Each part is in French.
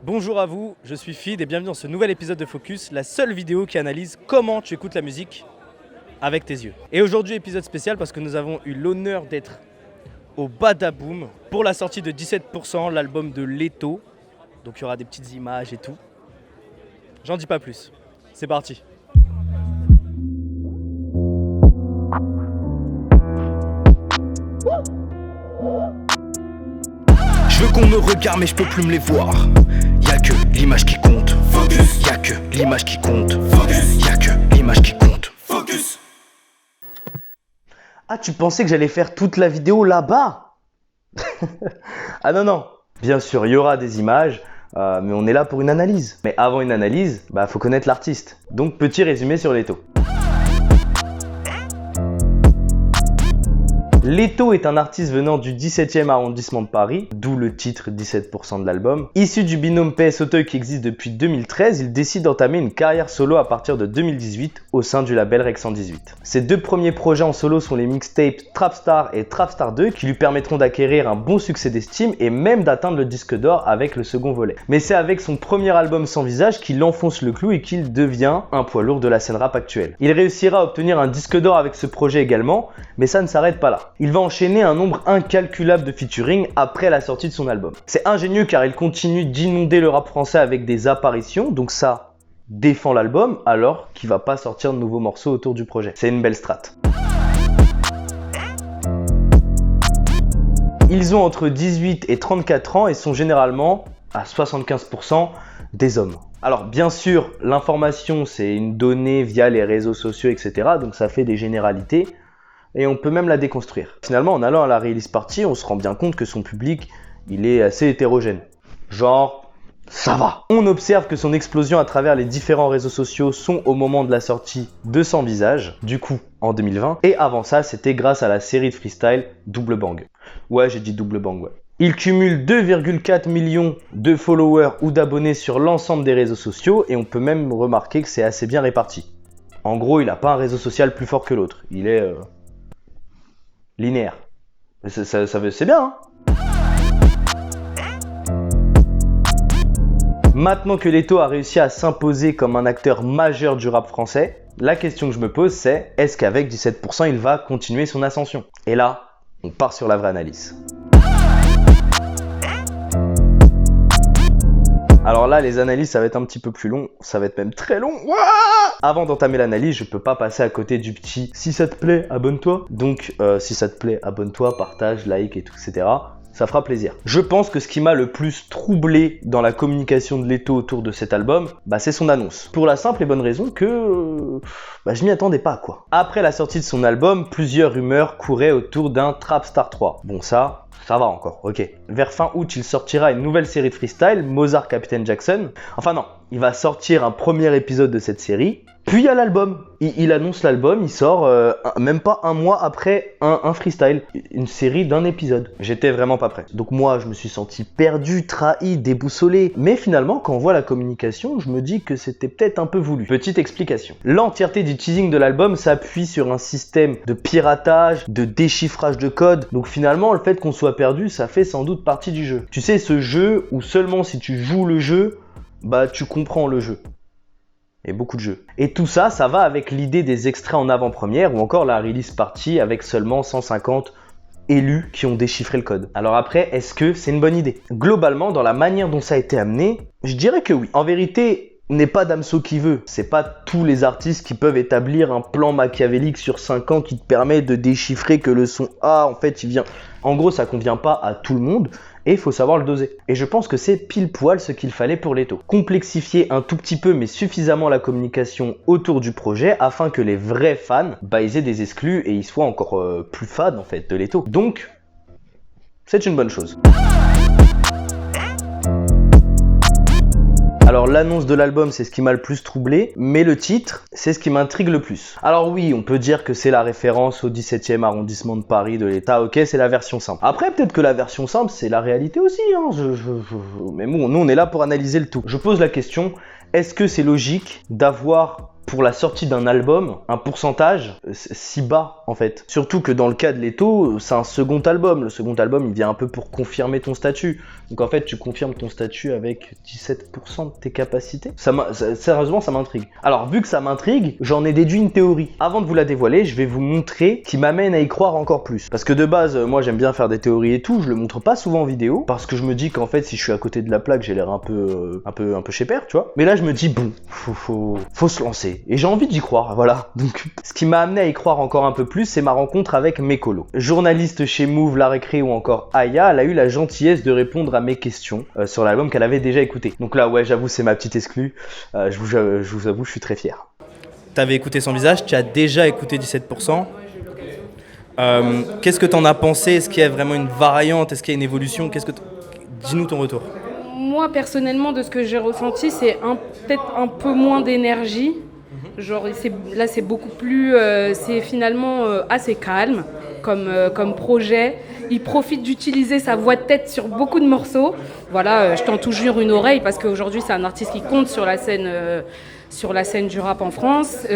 Bonjour à vous, je suis Fid et bienvenue dans ce nouvel épisode de Focus, la seule vidéo qui analyse comment tu écoutes la musique avec tes yeux. Et aujourd'hui, épisode spécial parce que nous avons eu l'honneur d'être au Badaboom pour la sortie de 17%, l'album de Leto. Donc il y aura des petites images et tout. J'en dis pas plus, c'est parti. Je veux qu'on me regarde mais je peux plus me les voir. Y'a que l'image qui compte. Focus. Y'a que l'image qui compte. Focus. Y'a que l'image qui compte. Focus. Ah, tu pensais que j'allais faire toute la vidéo là-bas? Ah non. Bien sûr, il y aura des images, mais on est là pour une analyse. Mais avant une analyse, faut connaître l'artiste. Donc, petit résumé sur Leto. Leto est un artiste venant du 17e arrondissement de Paris, d'où le titre 17% de l'album. Issu du binôme PS Auteuil qui existe depuis 2013, il décide d'entamer une carrière solo à partir de 2018 au sein du label Rec 118. Ses deux premiers projets en solo sont les mixtapes Trapstar et Trapstar 2 qui lui permettront d'acquérir un bon succès d'estime et même d'atteindre le disque d'or avec le second volet. Mais c'est avec son premier album Sans Visage qu'il enfonce le clou et qu'il devient un poids lourd de la scène rap actuelle. Il réussira à obtenir un disque d'or avec ce projet également, mais ça ne s'arrête pas là. Il va enchaîner un nombre incalculable de featuring après la sortie de son album. C'est ingénieux car il continue d'inonder le rap français avec des apparitions, donc ça défend l'album alors qu'il va pas sortir de nouveaux morceaux autour du projet. C'est une belle strat. Ils ont entre 18 et 34 ans et sont généralement à 75% des hommes. Alors bien sûr, l'information c'est une donnée via les réseaux sociaux, etc. Donc ça fait des généralités. Et on peut même la déconstruire. Finalement, en allant à la release party, on se rend bien compte que son public, il est assez hétérogène. Genre, ça va. On observe que son explosion à travers les différents réseaux sociaux sont au moment de la sortie de Sans Visage, du coup en 2020. Et avant ça, c'était grâce à la série de freestyle Double Bang. Ouais, j'ai dit Double Bang, ouais. Il cumule 2,4 millions de followers ou d'abonnés sur l'ensemble des réseaux sociaux et on peut même remarquer que c'est assez bien réparti. En gros, il n'a pas un réseau social plus fort que l'autre. Il est... linéaire. C'est bien, hein. Maintenant que Leto a réussi à s'imposer comme un acteur majeur du rap français, la question que je me pose c'est, est-ce qu'avec 17% il va continuer son ascension? Et là, on part sur la vraie analyse. Alors là, les analyses, ça va être un petit peu plus long, ça va être même très long. Ouah! Avant d'entamer l'analyse, je peux pas passer à côté du petit « si ça te plaît, abonne-toi ». Donc, si ça te plaît, abonne-toi, partage, like et tout, etc. Ça fera plaisir. Je pense que ce qui m'a le plus troublé dans la communication de Leto autour de cet album, c'est son annonce. Pour la simple et bonne raison que je m'y attendais pas, quoi. Après la sortie de son album, plusieurs rumeurs couraient autour d'un Trapstar 3. Bon, ça va encore, ok. Vers fin août, il sortira une nouvelle série de freestyle, Mozart Captain Jackson. Enfin non, il va sortir un premier épisode de cette série. Puis il y a l'album. Il annonce l'album, il sort même pas un mois après un freestyle. Une série d'un épisode. J'étais vraiment pas prêt. Donc moi, je me suis senti perdu, trahi, déboussolé. Mais finalement, quand on voit la communication, je me dis que c'était peut-être un peu voulu. Petite explication. L'entièreté du teasing de l'album s'appuie sur un système de piratage, de déchiffrage de code. Donc finalement, le fait qu'on soit perdu, ça fait sans doute partie du jeu. Tu sais, ce jeu où seulement si tu joues le jeu, tu comprends le jeu. Et beaucoup de jeux. Et tout ça, ça va avec l'idée des extraits en avant-première ou encore la release party avec seulement 150 élus qui ont déchiffré le code. Alors après, est-ce que c'est une bonne idée? Globalement, dans la manière dont ça a été amené, je dirais que oui. En vérité, n'est pas Damso qui veut. C'est pas tous les artistes qui peuvent établir un plan machiavélique sur 5 ans qui te permet de déchiffrer que le son A, en fait, il vient... En gros, ça convient pas à tout le monde. Et il faut savoir le doser. Et je pense que c'est pile poil ce qu'il fallait pour Leto. Complexifier un tout petit peu mais suffisamment la communication autour du projet afin que les vrais fans ils aient des exclus et ils soient encore plus fans en fait de Leto. Donc, c'est une bonne chose. Alors l'annonce de l'album c'est ce qui m'a le plus troublé, mais le titre c'est ce qui m'intrigue le plus. Alors oui, on peut dire que c'est la référence au 17e arrondissement de Paris de l'État, ok, c'est la version simple. Après peut-être que la version simple c'est la réalité aussi, hein. Mais bon, nous on est là pour analyser le tout. Je pose la question, est-ce que c'est logique d'avoir pour la sortie d'un album un pourcentage si bas en fait. Surtout que dans le cas de Leto, c'est un second album. Le second album, il vient un peu pour confirmer ton statut. Donc en fait, tu confirmes ton statut avec 17% de tes capacités. Sérieusement, ça m'intrigue. Alors, vu que ça m'intrigue, j'en ai déduit une théorie. Avant de vous la dévoiler, je vais vous montrer qui m'amène à y croire encore plus. Parce que de base, moi j'aime bien faire des théories et tout, je le montre pas souvent en vidéo, parce que je me dis qu'en fait, si je suis à côté de la plaque, j'ai l'air un peu chez père, tu vois. Mais là, je me dis, bon, faut se lancer. Et j'ai envie d'y croire, voilà. Donc, ce qui m'a amené à y croire encore un peu plus, c'est ma rencontre avec Mekolo. Journaliste chez Move, La Récré ou encore Aya, elle a eu la gentillesse de répondre à mes questions sur l'album qu'elle avait déjà écouté. Donc là, ouais, j'avoue, c'est ma petite exclue. Je vous avoue, je suis très fier. T'avais écouté Sans Visage, tu as déjà écouté 17%. Qu'est-ce que t'en as pensé? Est-ce qu'il y a vraiment une variante? Est-ce qu'il y a une évolution? Dis-nous ton retour. Moi, personnellement, de ce que j'ai ressenti, c'est peut-être un peu moins d'énergie. Genre, là, c'est beaucoup plus... c'est finalement assez calme comme projet. Il profite d'utiliser sa voix de tête sur beaucoup de morceaux. Voilà, je t'en toujours une oreille parce qu'aujourd'hui, c'est un artiste qui compte sur la scène du rap en France.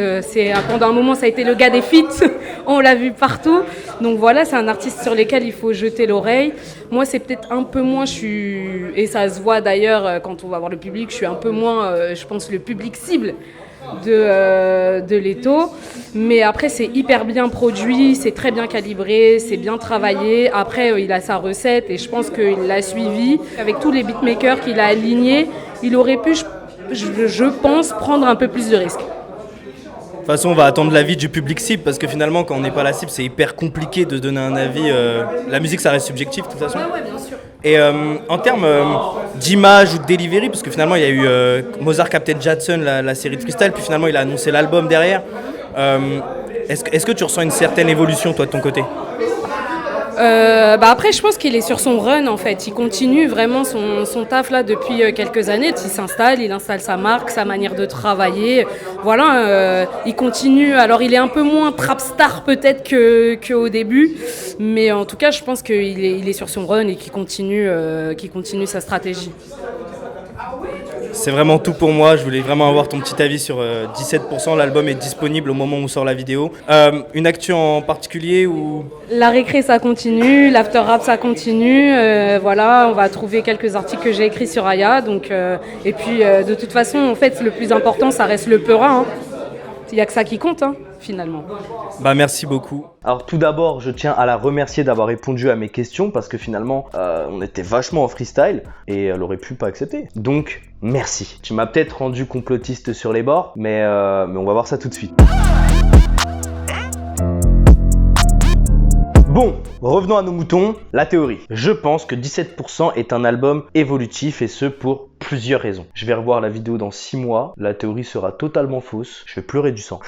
Pendant un moment, ça a été le gars des feats. On l'a vu partout. Donc voilà, c'est un artiste sur lequel il faut jeter l'oreille. Moi, c'est peut-être un peu moins, et ça se voit d'ailleurs quand on va voir le public, je suis un peu moins, je pense, le public cible de Leto. Mais après, c'est hyper bien produit, c'est très bien calibré, c'est bien travaillé. Après, il a sa recette et je pense qu'il l'a suivi. Avec tous les beatmakers qu'il a alignés, il aurait pu, je pense, prendre un peu plus de risques. De toute façon, on va attendre l'avis du public cible parce que finalement, quand on n'est pas la cible, c'est hyper compliqué de donner un avis. La musique, ça reste subjectif de toute façon. Ouais, bien sûr. Et en termes d'image ou de delivery, parce que finalement, il y a eu Mozart Captain Jackson, la série de freestyle, puis finalement, il a annoncé l'album derrière. Est-ce que tu ressens une certaine évolution, toi, de ton côté ? Après, je pense qu'il est sur son run en fait. Il continue vraiment son taf là depuis quelques années. Il installe sa marque, sa manière de travailler. Voilà, il continue. Alors, il est un peu moins trap star peut-être qu'au début, mais en tout cas, je pense qu'il est sur son run et qu'il continue sa stratégie. C'est vraiment tout pour moi, je voulais vraiment avoir ton petit avis sur 17%, l'album est disponible au moment où sort la vidéo. Une actu en particulier ou... La récré ça continue, l'after rap ça continue, voilà, on va trouver quelques articles que j'ai écrits sur Aya, donc, et puis de toute façon en fait le plus important ça reste le Peura, hein. Il n'y a que ça qui compte finalement. Merci beaucoup. Alors tout d'abord, je tiens à la remercier d'avoir répondu à mes questions parce que finalement, on était vachement en freestyle et elle aurait pu pas accepter. Donc, merci. Tu m'as peut-être rendu complotiste sur les bords, mais on va voir ça tout de suite. Bon, revenons à nos moutons, la théorie. Je pense que 17% est un album évolutif et ce pour plusieurs raisons. Je vais revoir la vidéo dans 6 mois, la théorie sera totalement fausse, je vais pleurer du sang.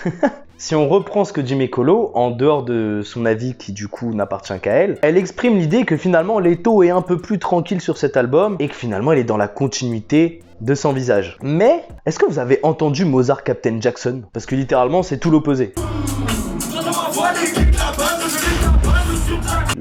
Si on reprend ce que dit Mekolo, en dehors de son avis qui du coup n'appartient qu'à elle, elle exprime l'idée que finalement Leto est un peu plus tranquille sur cet album et que finalement il est dans la continuité de Sans Visage. Mais, est-ce que vous avez entendu Mozart Captain Jackson? Parce que littéralement c'est tout l'opposé.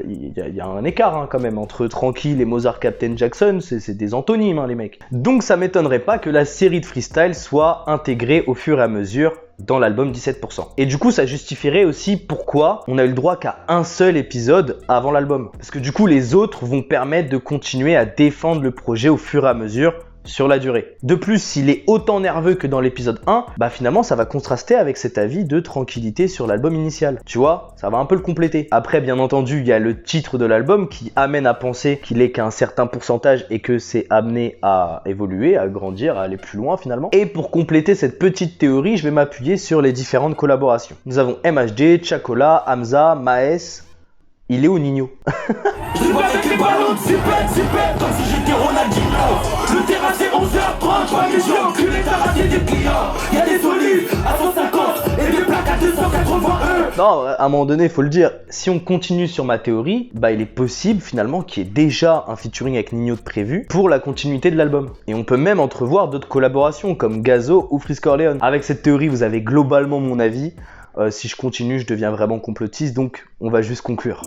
Il y a un écart quand même entre Tranquille et Mozart Captain Jackson, c'est des antonymes les mecs. Donc ça m'étonnerait pas que la série de freestyle soit intégrée au fur et à mesure dans l'album 17%. Et du coup ça justifierait aussi pourquoi on a eu le droit qu'à un seul épisode avant l'album. Parce que du coup les autres vont permettre de continuer à défendre le projet au fur et à mesure sur la durée. De plus, s'il est autant nerveux que dans l'épisode 1, finalement ça va contraster avec cet avis de tranquillité sur l'album initial. Tu vois, ça va un peu le compléter. Après, bien entendu, il y a le titre de l'album qui amène à penser qu'il est qu'à un certain pourcentage et que c'est amené à évoluer, à grandir, à aller plus loin finalement. Et pour compléter cette petite théorie, je vais m'appuyer sur les différentes collaborations. Nous avons MHD, Chacola, Hamza, Maes. Il est où Nino? Non, à un moment donné, il faut le dire, si on continue sur ma théorie, il est possible finalement qu'il y ait déjà un featuring avec Nino de prévu pour la continuité de l'album. Et on peut même entrevoir d'autres collaborations comme Gazo ou Frisk Orleans. Avec cette théorie, vous avez globalement mon avis. Si je continue, je deviens vraiment complotiste, donc on va juste conclure.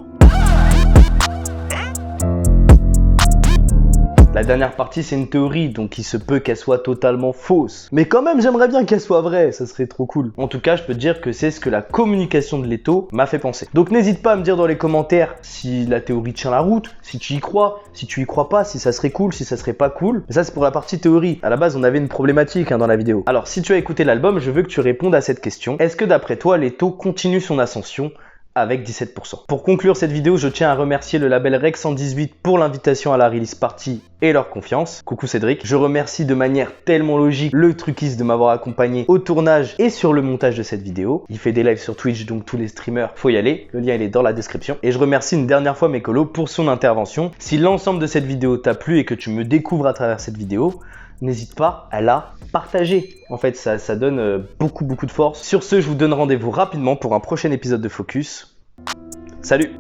La dernière partie, c'est une théorie, donc il se peut qu'elle soit totalement fausse. Mais quand même, j'aimerais bien qu'elle soit vraie, ça serait trop cool. En tout cas, je peux te dire que c'est ce que la communication de Leto m'a fait penser. Donc n'hésite pas à me dire dans les commentaires si la théorie tient la route, si tu y crois, si tu y crois pas, si ça serait cool, si ça serait pas cool. Mais ça, c'est pour la partie théorie. À la base, on avait une problématique dans la vidéo. Alors, si tu as écouté l'album, je veux que tu répondes à cette question. Est-ce que d'après toi, Leto continue son ascension avec 17%. Pour conclure cette vidéo, je tiens à remercier le label Rec 118 pour l'invitation à la release party et leur confiance. Coucou Cédric. Je remercie de manière tellement logique le Truckist de m'avoir accompagné au tournage et sur le montage de cette vidéo. Il fait des lives sur Twitch, donc tous les streamers, faut y aller. Le lien il est dans la description. Et je remercie une dernière fois Mekolo pour son intervention. Si l'ensemble de cette vidéo t'a plu et que tu me découvres à travers cette vidéo, n'hésite pas à la partager. En fait, ça donne beaucoup de force. Sur ce, je vous donne rendez-vous rapidement pour un prochain épisode de Focus. Salut!